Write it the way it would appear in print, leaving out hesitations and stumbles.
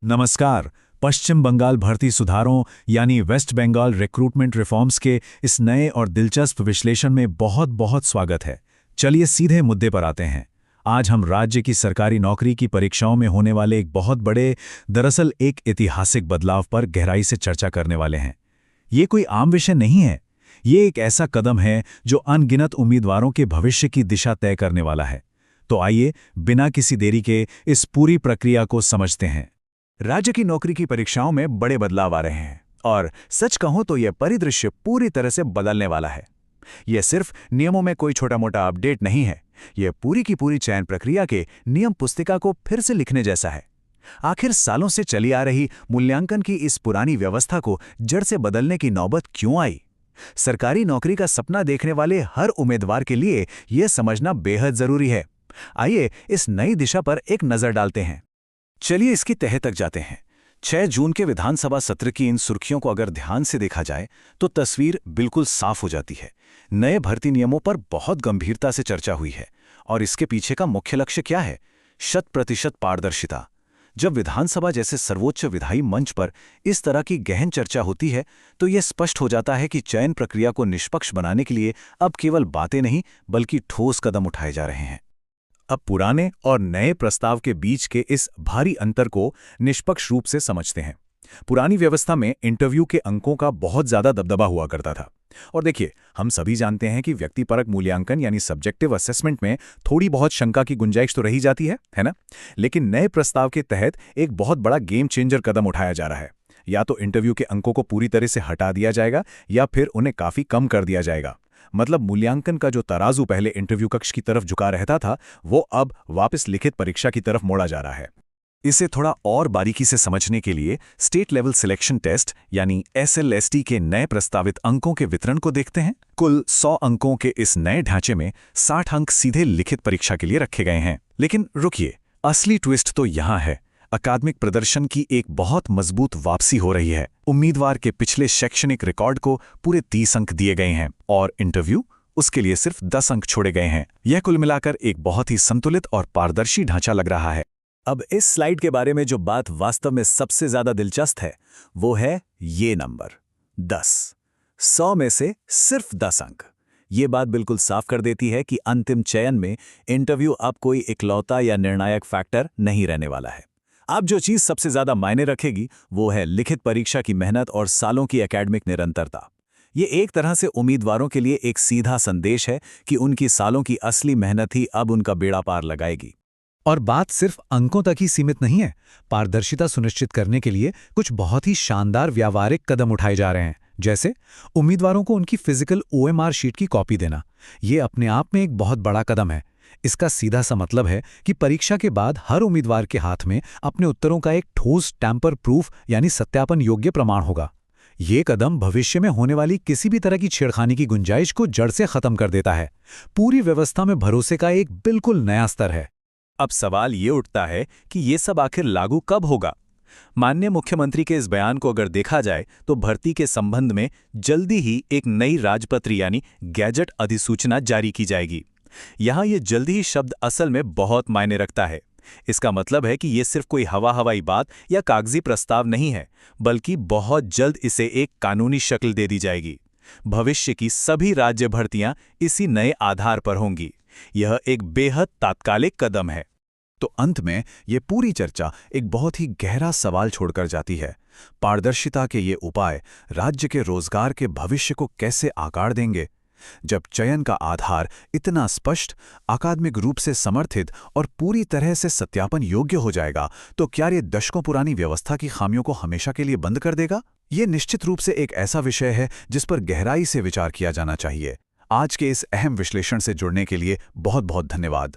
नमस्कार। पश्चिम बंगाल भर्ती सुधारों यानी वेस्ट बंगाल रिक्रूटमेंट रिफॉर्म्स के इस नए और दिलचस्प विश्लेषण में बहुत बहुत स्वागत है। चलिए सीधे मुद्दे पर आते हैं। आज हम राज्य की सरकारी नौकरी की परीक्षाओं में होने वाले एक बहुत बड़े, दरअसल एक ऐतिहासिक बदलाव पर गहराई से चर्चा करने वाले हैं। ये कोई आम विषय नहीं है। ये एक ऐसा कदम है जो अनगिनत उम्मीदवारों के भविष्य की दिशा तय करने वाला है। तो आइए बिना किसी देरी के इस पूरी प्रक्रिया को समझते हैं। राज्य की नौकरी की परीक्षाओं में बड़े बदलाव आ रहे हैं और सच कहूं तो यह परिदृश्य पूरी तरह से बदलने वाला है। यह सिर्फ नियमों में कोई छोटा-मोटा अपडेट नहीं है, यह पूरी की पूरी चयन प्रक्रिया के नियम पुस्तिका को फिर से लिखने जैसा है। आखिर सालों से चली आ रही मूल्यांकन की इस पुरानी व्यवस्था को जड़ से बदलने की नौबत क्यों आई? सरकारी नौकरी का सपना देखने वाले हर उम्मीदवार के लिए यह समझना बेहद जरूरी है। आइए इस नई दिशा पर एक नजर डालते हैं। चलिए इसकी तह तक जाते हैं। 6 जून के विधानसभा सत्र की इन सुर्खियों को अगर ध्यान से देखा जाए तो तस्वीर बिल्कुल साफ हो जाती है। नए भर्ती नियमों पर बहुत गंभीरता से चर्चा हुई है और इसके पीछे का मुख्य लक्ष्य क्या है? 100% पारदर्शिता। जब विधानसभा जैसे सर्वोच्च विधायी मंच पर इस तरह की गहन चर्चा होती है तो यह स्पष्ट हो जाता है कि चयन प्रक्रिया को निष्पक्ष बनाने के लिए अब केवल बातें नहीं बल्कि ठोस कदम उठाए जा रहे हैं। अब पुराने और नए प्रस्ताव के बीच के इस भारी अंतर को निष्पक्ष रूप से समझते हैं। पुरानी व्यवस्था में इंटरव्यू के अंकों का बहुत ज्यादा दबदबा हुआ करता था। और देखिए, हम सभी जानते हैं कि व्यक्तिपरक मूल्यांकन यानी सब्जेक्टिव असेसमेंट में थोड़ी बहुत शंका की गुंजाइश तो रही जाती है ना? लेकिन नए प्रस्ताव के तहत एक बहुत बड़ा गेम चेंजर कदम उठाया जा रहा है। या तो इंटरव्यू के अंकों को पूरी तरह से हटा दिया जाएगा या फिर उन्हें काफी कम कर दिया जाएगा। मतलब मूल्यांकन का जो तराजू पहले इंटरव्यू कक्ष की तरफ झुका रहता था, वो अब वापस लिखित परीक्षा की तरफ मोड़ा जा रहा है। इसे थोड़ा और बारीकी से समझने के लिए स्टेट लेवल सिलेक्शन टेस्ट यानी SLST के नए प्रस्तावित अंकों के वितरण को देखते हैं। कुल 100 अंकों के इस नए ढांचे में 60 अंक सीधे लिखित परीक्षा के लिए रखे गए हैं। लेकिन रुकिए, असली ट्विस्ट तो यहाँ है। अकादमिक प्रदर्शन की एक बहुत मजबूत वापसी हो रही है। उम्मीदवार के पिछले शैक्षणिक रिकॉर्ड को पूरे 30 अंक दिए गए हैं और इंटरव्यू उसके लिए सिर्फ 10 अंक छोड़े गए हैं। यह कुल मिलाकर एक बहुत ही संतुलित और पारदर्शी ढांचा लग रहा है। अब इस स्लाइड के बारे में जो बात वास्तव में सबसे ज्यादा दिलचस्प है वो है ये नंबर 10। 100 में से सिर्फ 10 अंक। ये बात बिल्कुल साफ कर देती है कि अंतिम चयन में इंटरव्यू अब कोई इकलौता या निर्णायक फैक्टर नहीं रहने वाला है। अब जो चीज सबसे ज्यादा मायने रखेगी वो है लिखित परीक्षा की मेहनत और सालों की एकेडमिक निरंतरता। ये एक तरह से उम्मीदवारों के लिए एक सीधा संदेश है कि उनकी सालों की असली मेहनत ही अब उनका बेड़ा पार लगाएगी। और बात सिर्फ अंकों तक ही सीमित नहीं है। पारदर्शिता सुनिश्चित करने के लिए कुछ बहुत ही शानदार व्यावहारिक कदम उठाए जा रहे हैं, जैसे उम्मीदवारों को उनकी फिजिकल OMR शीट की कॉपी देना। ये अपने आप में एक बहुत बड़ा कदम है। इसका सीधा सा मतलब है कि परीक्षा के बाद हर उम्मीदवार के हाथ में अपने उत्तरों का एक ठोस टैंपर प्रूफ यानी सत्यापन योग्य प्रमाण होगा। ये कदम भविष्य में होने वाली किसी भी तरह की छेड़खानी की गुंजाइश को जड़ से खत्म कर देता है। पूरी व्यवस्था में भरोसे का एक बिल्कुल नया स्तर है। अब सवाल ये उठता है कि ये सब आखिर लागू कब होगा? माननीय मुख्यमंत्री के इस बयान को अगर देखा जाए तो भर्ती के संबंध में जल्दी ही एक नई राजपत्र यानी गैजेट अधिसूचना जारी की जाएगी। यहाँ ये जल्दी ही शब्द असल में बहुत मायने रखता है। इसका मतलब है कि ये सिर्फ कोई हवाई बात या कागजी प्रस्ताव नहीं है, बल्कि बहुत जल्द इसे एक कानूनी शक्ल दे दी जाएगी। भविष्य की सभी राज्य भर्तियां इसी नए आधार पर होंगी। यह एक बेहद तात्कालिक कदम है। तो अंत में ये पूरी चर्चा एक बहुत ही गहरा सवाल छोड़कर जाती है। पारदर्शिता के ये उपाय राज्य के रोजगार के भविष्य को कैसे आकार देंगे? जब चयन का आधार इतना स्पष्ट, अकादमिक रूप से समर्थित और पूरी तरह से सत्यापन योग्य हो जाएगा, तो क्या ये दशकों पुरानी व्यवस्था की खामियों को हमेशा के लिए बंद कर देगा? ये निश्चित रूप से एक ऐसा विषय है जिस पर गहराई से विचार किया जाना चाहिए। आज के इस अहम विश्लेषण से जुड़ने के लिए बहुत बहुत धन्यवाद।